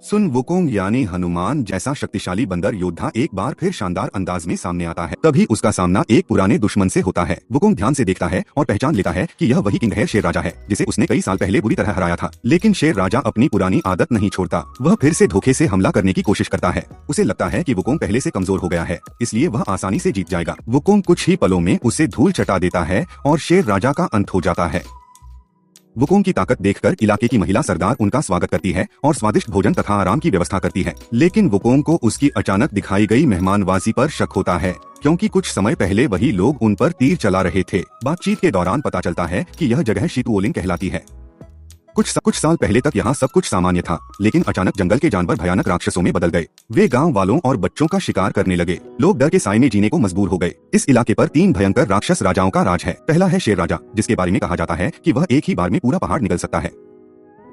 सुन Wukong यानी हनुमान जैसा शक्तिशाली बंदर योद्धा एक बार फिर शानदार अंदाज में सामने आता है। तभी उसका सामना एक पुराने दुश्मन से होता है। वुकोंग ध्यान से देखता है और पहचान लेता है कि यह वही किंग है, शेर राजा है, जिसे उसने कई साल पहले बुरी तरह हराया था। लेकिन शेर राजा अपनी पुरानी आदत नहीं छोड़ता। वह फिर से धोखे से हमला करने की कोशिश करता है। उसे लगता है कि वुकोंग पहले से कमजोर हो गया है, इसलिए वह आसानी से जीत जाएगा। वुकोंग कुछ ही पलों में उसे धूल चटा देता है और शेर राजा का अंत हो जाता है। वुकोंग की ताकत देखकर इलाके की महिला सरदार उनका स्वागत करती है और स्वादिष्ट भोजन तथा आराम की व्यवस्था करती है। लेकिन वुकोंग को उसकी अचानक दिखाई गई मेहमानवाजी पर शक होता है, क्योंकि कुछ समय पहले वही लोग उन पर तीर चला रहे थे। बातचीत के दौरान पता चलता है कि यह जगह शितुओलिंग कहलाती है। कुछ साल पहले तक यहाँ सब कुछ सामान्य था, लेकिन अचानक जंगल के जानवर भयानक राक्षसों में बदल गए। वे गांव वालों और बच्चों का शिकार करने लगे। लोग डर के साए में जीने को मजबूर हो गए। इस इलाके पर 3 भयंकर राक्षस राजाओं का राज है। पहला है शेर राजा, जिसके बारे में कहा जाता है कि वह एक ही बार में पूरा पहाड़ निगल सकता है।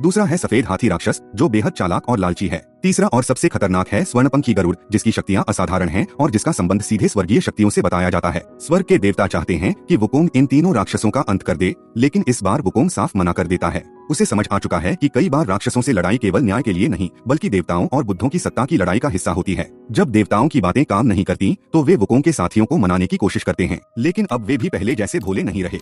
दूसरा है सफेद हाथी राक्षस, जो बेहद चालाक और लालची है। तीसरा और सबसे खतरनाक है स्वर्णपंखी गरुड़, जिसकी शक्तियां असाधारण हैं और जिसका संबंध सीधे स्वर्गीय शक्तियों से बताया जाता है। स्वर्ग के देवता चाहते हैं कि वुकोंग इन तीनों राक्षसों का अंत कर दे, लेकिन इस बार वुकोंग साफ मना कर देता है। उसे समझ आ चुका है कि कई बार राक्षसों से लड़ाई केवल न्याय के लिए नहीं, बल्कि देवताओं और बुद्धों की सत्ता की लड़ाई का हिस्सा होती है। जब देवताओं की बातें काम नहीं करती, तो वे वुकोंग के साथियों को मनाने की कोशिश करते हैं, लेकिन अब वे भी पहले जैसे भोले नहीं रहे।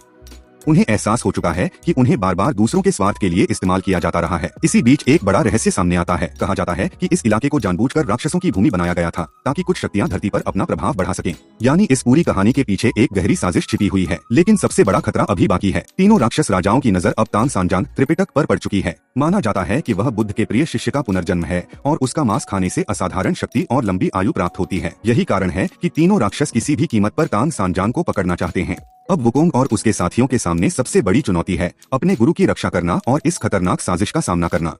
उन्हें एहसास हो चुका है कि उन्हें बार बार दूसरों के स्वार्थ के लिए इस्तेमाल किया जाता रहा है। इसी बीच एक बड़ा रहस्य सामने आता है। कहा जाता है कि इस इलाके को जानबूझकर राक्षसों की भूमि बनाया गया था, ताकि कुछ शक्तियां धरती पर अपना प्रभाव बढ़ा सकें। यानी इस पूरी कहानी के पीछे एक गहरी साजिश छिपी हुई है। लेकिन सबसे बड़ा खतरा अभी बाकी है। तीनों राक्षस राजाओं की नजर अब तांग सांजांग त्रिपिटक पर पड़ चुकी है। माना जाता है कि वह बुद्ध के प्रिय शिष्य का पुनर्जन्म है और उसका मांस खाने से असाधारण शक्ति और लंबी आयु प्राप्त होती है। यही कारण है कि तीनों राक्षस किसी भी कीमत पर तांग सांजांग को पकड़ना चाहते हैं। अब वुकोंग और उसके साथियों के सामने सबसे बड़ी चुनौती है अपने गुरु की रक्षा करना और इस खतरनाक साजिश का सामना करना।